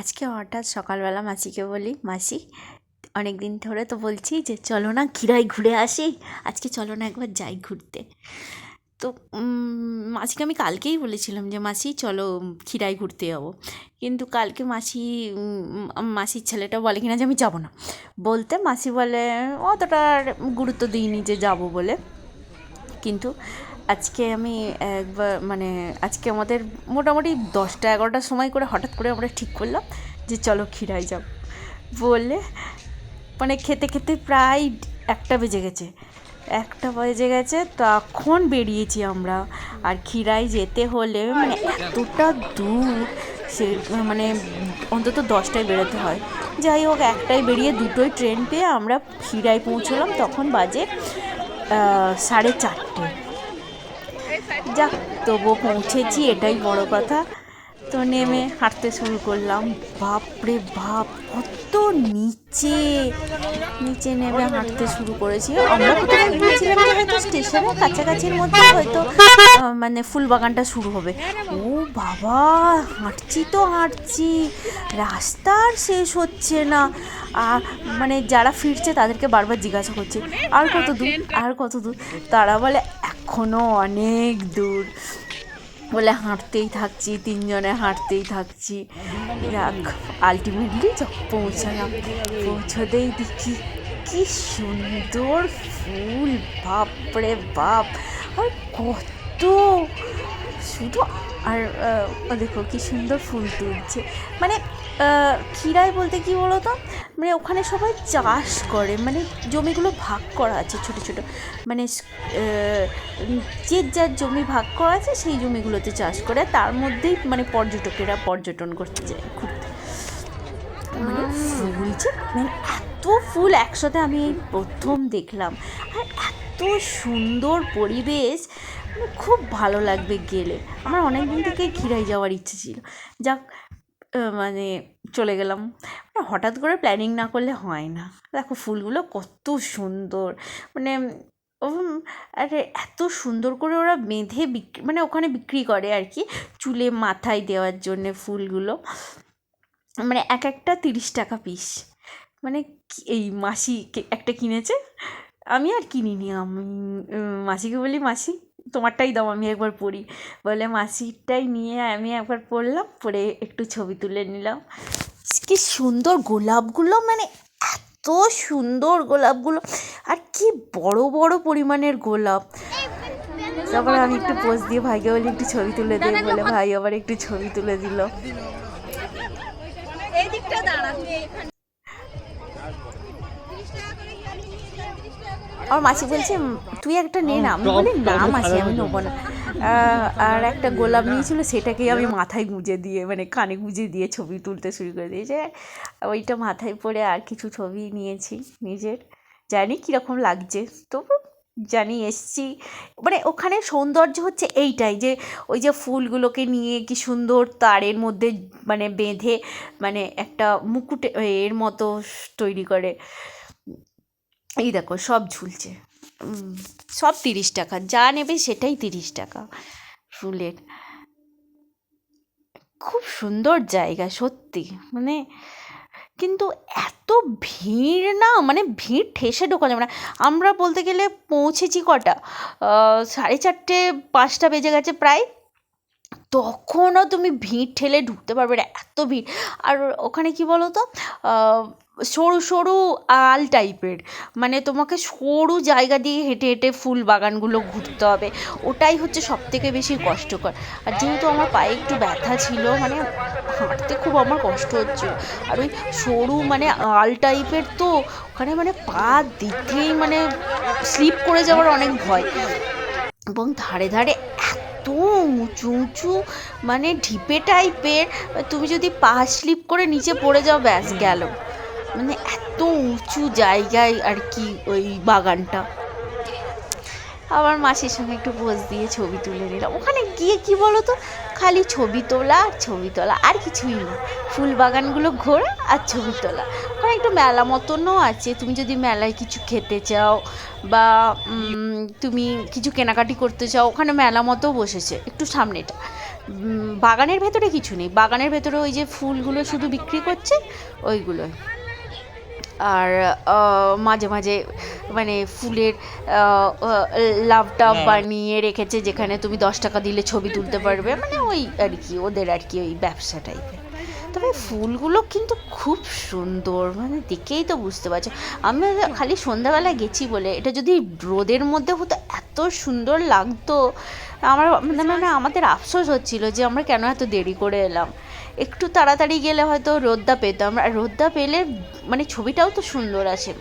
আজকে হঠাৎ সকালবেলা মাসিকে বলি, মাসি অনেক দিন ধরে তো বলছি যে চলো না ক্ষীরাই ঘুরে আসি, আজকে চলো না একবার যাই ঘুরতে। তো মাসিকে আমি কালকেই বলেছিলাম যে মাসি চলো ক্ষীরাই ঘুরতে যাবো, কিন্তু কালকে মাসির ছেলেটা বলে কিনা যে আমি যাবো না, বলতে মাসি বলে অতটা গুরুত্ব দিইনি যে যাবো বলে। কিন্তু আজকে আমি একবার আজকে আমাদের মোটামুটি 10টা-11টার সময় করে হঠাৎ করে আমরা ঠিক করলাম যে চলো ক্ষীরাই যাব বলে, খেতে খেতে প্রায় 1টা বেজে গেছে তখন বেরিয়েছি আমরা। আর ক্ষীরাই যেতে হলে এতটা দূর, সে অন্তত 10টায় বেরোতে হয়। যাই হোক, 1টায় বেরিয়ে 2টোয় ট্রেন পেয়ে আমরা ক্ষীরাই পৌঁছলাম, তখন বাজে 4:30। যাক, তবুও পৌঁছেছি, এটাই বড় কথা। তো নেমে হাঁটতে শুরু করলাম। বাপরে বাপ, কত নিচে নিচে নেমে হাঁটতে শুরু করেছি। আমরা প্রথমে ভেবেছিলাম যে হয়তো স্টেশনের কাছাকাছির মধ্যে হয়তো ফুলবাগানটা শুরু হবে। ও বাবা, হাঁটছি তো হাঁটছি, রাস্তা আর শেষ হচ্ছে না। আর যারা ফিরছে তাদেরকে বারবার জিজ্ঞাসা করছি আর কত দূর, আর কত দূর। তারা বলে এখনও অনেক দূর, বলে হাঁটতেই থাকছি, 3জনে হাঁটতেই থাকছি। যাক, আলটিমেটলি যখন পৌঁছতেই দেখি কি সুন্দর ফুল, বাপরে বাপ, আর কত শুধু, আর দেখো কি সুন্দর ফুল তুলছে। ক্ষীরাই বলতে কি বলতো, ওখানে সবাই চাষ করে, জমিগুলো ভাগ করা আছে ছোটো ছোটো, যে যার জমি ভাগ করা আছে সেই জমিগুলোতে চাষ করে, তার মধ্যেই পর্যটকেরা পর্যটন করতে যায় ঘুরতে। ফুল যে এত ফুল একসাথে আমি এই প্রথম দেখলাম, আর এত সুন্দর পরিবেশ, খুব ভালো লাগবে গেলে। আমার অনেক দিন থেকেই ক্ষীরাই যাওয়ার ইচ্ছে ছিল। যাক, চলে গেলাম। হঠাৎ করে প্ল্যানিং না করলে হয় না। দেখো ফুলগুলো কত সুন্দর, আরে এত সুন্দর করে ওরা বেঁধে ওখানে বিক্রি করে আর কি, চুলে মাথায় দেওয়ার জন্যে ফুলগুলো। এক একটা 30 টাকা পিস। এই মাসি একটা কিনেছে, আমি আর কিনিনি। আমি মাসিকে বলি, মাসি তোমারটাই দাও, আমি একবার পরি। বলে মাসিরটাই নিয়ে আমি একবার পরলাম, পরে একটু ছবি তুলে নিলাম। কি সুন্দর গোলাপগুলো, এত সুন্দর গোলাপগুলো, আর কি বড় বড় পরিমাণের গোলাপ। তারপরে আমি একটু পোজ দিয়ে ভাইকে বলি একটু ছবি তুলে দে, বলে ভাই আবার একটু ছবি তুলে দিল। আমার মাসি বলছে তুই একটা নে না, আমি বলি না মাসি আমি নেবো না। আর একটা গোলাপ নিয়েছিল, সেটাকেই আমি মাথায় গুঁজে দিয়ে কানে গুঁজে দিয়ে ছবি তুলতে শুরু করে দিয়েছে। ওইটা মাথায় পরে আর কিছু ছবি নিয়েছি নিজের, জানি কীরকম লাগছে, তবু জানি এসছি। ওখানে সৌন্দর্য হচ্ছে এইটাই, যে ওই যে ফুলগুলোকে নিয়ে কি সুন্দর তারের মধ্যে বেঁধে একটা মুকুট এর মতো তৈরি করে। এই দেখো সব ঝুলছে, সব 30 টাকা, যা নেবে সেটাই 30 টাকা ফুলের। খুব সুন্দর জায়গা সত্যি, কিন্তু এত ভিড় না, ভিড় ঠেসে ঢোকা যাবে না। আমরা বলতে গেলে পৌঁছেছি কটা, 4:30-5টা বেজে গেছে প্রায়, তখনও তুমি ভিড় ঠেলে ঢুকতে পারবে না, এত ভিড়। আর ওখানে কি বলো তো, সরু সরু আল টাইপের, তোমাকে সরু জায়গা দিয়ে হেঁটে হেঁটে ফুল বাগানগুলো ঘুরতে হবে, ওটাই হচ্ছে সবথেকে বেশি কষ্টকর। আর যেহেতু আমার পায়ে একটু ব্যথা ছিল, হাঁটতে খুব আমার কষ্ট হচ্ছিল, আর ওই সরু আল টাইপের, তো ওখানে পা দিতেই স্লিপ করে যাওয়ার অনেক ভয়। এবং ধারে ধারে এত উঁচু উঁচু ঢিপে টাইপের, তুমি যদি পা স্লিপ করে নিচে পড়ে যাও ব্যাস গেল। এত উঁচু জায়গায় আর কি ওই বাগানটা। আবার মাসির সঙ্গে একটু পোজ দিয়ে ছবি তুলে নিলাম। ওখানে গিয়ে কি বলো তো, খালি ছবি তোলা আর ছবি তোলা, আর কিছুই না। ফুল বাগানগুলো ঘোরা আর ছবি তোলা। ওখানে একটু মেলা মতনও আছে, তুমি যদি মেলায় কিছু খেতে চাও বা তুমি কিছু কেনাকাটি করতে চাও, ওখানে মেলা মতো বসেছে একটু সামনেটা, বাগানের ভেতরে কিছু নেই, বাগানের ভেতরে ওই যে ফুলগুলো শুধু বিক্রি করছে ওইগুলো। আর মাঝে মাঝে মানে ফুলের লাভ টাভ বানিয়ে রেখেছে, যেখানে তুমি 10 টাকা দিলে ছবি তুলতে পারবে, মানে ওই আর কি ওদের আর কি ওই ব্যবসা টাইপের। তবে ফুলগুলো কিন্তু খুব সুন্দর, মানে দেখেই তো বুঝতে পারছো। আমি খালি সন্ধ্যাবেলা গেছি বলে, এটা যদি রোদের মধ্যে হতো এত সুন্দর লাগতো। আমার মানে আমাদের আফসোস হচ্ছিল যে আমরা কেন এত দেরি করে এলাম, একটু তাড়াতাড়ি গেলে হয়তো রোদটা পেতাম, আর রোদটা পেলে মানে ছবিটাও তো সুন্দর আসে।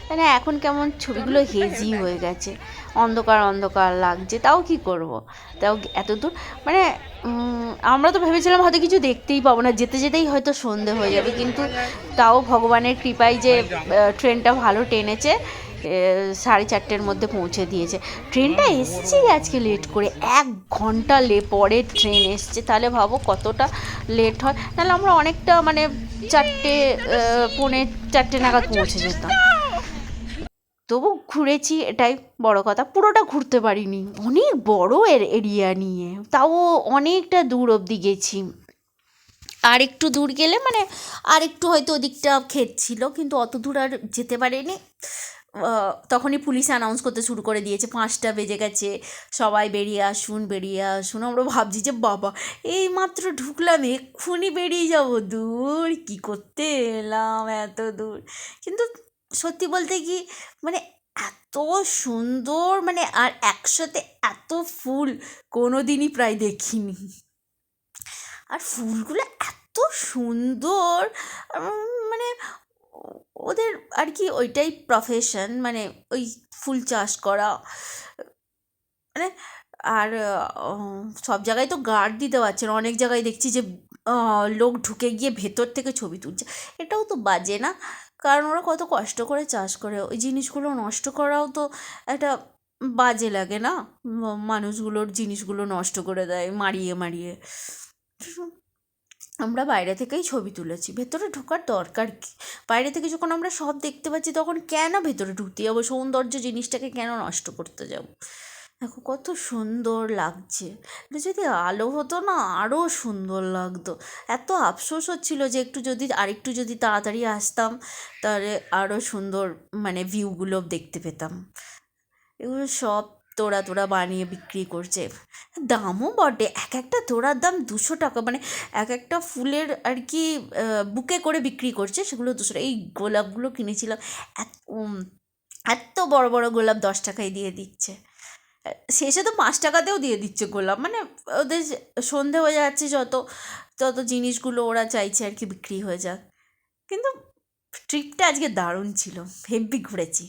মানে এখন কেমন ছবিগুলো হেজি হয়ে গেছে, অন্ধকার অন্ধকার লাগছে, তাও কি করব, তাও এত দূর মানে আমরা তো ভেবেছিলাম হয়তো কিছু দেখতেই পাবো না, যেতে যেতেই হয়তো সন্ধে হয়ে যাবে, কিন্তু তাও ভগবানের কৃপায় যে ট্রেনটা ভালো টেনেছে, 4:30-এর মধ্যে পৌঁছে দিয়েছে। ট্রেনটা এসছে আজকে লেট করে, 1 ঘন্টা পরে ট্রেন এসছে, তাহলে ভাবো কতটা লেট হয়, নাহলে আমরা অনেকটা মানে 4:30 নাগাদ পৌঁছে যেতাম। তবু ঘুরেছি, এটাই বড় কথা। পুরোটা ঘুরতে পারিনি, অনেক বড় এরিয়া নিয়ে, তাও অনেকটা দূর অবধি গেছি। আর একটু দূর গেলে মানে আর একটু হয়তো ওদিকটা ক্ষেত ছিল, কিন্তু অত দূর আর যেতে পারিনি। তখনই পুলিশ অ্যানাউন্স করতে শুরু করে দিয়েছে, 5টা বেজে গেছে, সবাই বেরিয়ে আসুন বেরিয়ে আসুন। আমরা ভাবছি যে বাবা এই মাত্র ঢুকলাম, এক্ষুনি বেরিয়ে যাব, দূর কী করতে এলাম এত দূর। কিন্তু সত্যি বলতে কি মানে এত সুন্দর, মানে আর একসাথে এত ফুল কোনো দিনই প্রায় দেখিনি। আর ফুলগুলো এত সুন্দর, মানে ওদের আর কি ওইটাই প্রফেশন, মানে ওই ফুল চাষ করা, মানে আর সব জায়গায় তো গার্ড দিতে পারছে না, অনেক জায়গায় দেখছি যে লোক ঢুকে গিয়ে ভেতর থেকে ছবি তুলছে, এটাও তো বাজে না? কারণ ওরা কত কষ্ট করে চাষ করে, ওই জিনিসগুলো নষ্ট করাও তো একটা বাজে লাগে না? মানুষগুলোর জিনিসগুলো নষ্ট করে দেয় মারিয়ে মারিয়ে। আমরা বাইরে থেকেই ছবি তুলেছি, ভেতরে ঢোকার দরকার কী? বাইরে থেকে যখন আমরা সব দেখতে পাচ্ছি তখন কেন ভেতরে ঢুকতে যাবো, সৌন্দর্য জিনিসটাকে কেন নষ্ট করতে যাব? দেখো কত সুন্দর লাগছে, এটা যদি আলো হতো না আরও সুন্দর লাগতো। এত আফসোস হচ্ছিল যে একটু যদি আরেকটু যদি তাড়াতাড়ি আসতাম, তাহলে আরও সুন্দর মানে ভিউগুলো দেখতে পেতাম। এগুলো সব তোড়া তোড়া বানিয়ে বিক্রি করছে, দামও বটে, এক একটা তোড়ার দাম 200 টাকা, মানে এক একটা ফুলের আর কি বুকে করে বিক্রি করছে, সেগুলো 200 টাকা। এই গোলাপগুলো কিনেছিলাম, এত এত বড় বড় গোলাপ 10 টাকায় দিয়ে দিচ্ছে, শেষে তো 5 টাকাতেও দিয়ে দিচ্ছে গোলাপ, মানে ওদের সন্ধে হয়ে যাচ্ছে যত, তত জিনিসগুলো ওরা চাইছে আর কি বিক্রি হয়ে যাক। কিন্তু ট্রিপটা আজকে দারুণ ছিল, হেব্বি ঘুরেছি।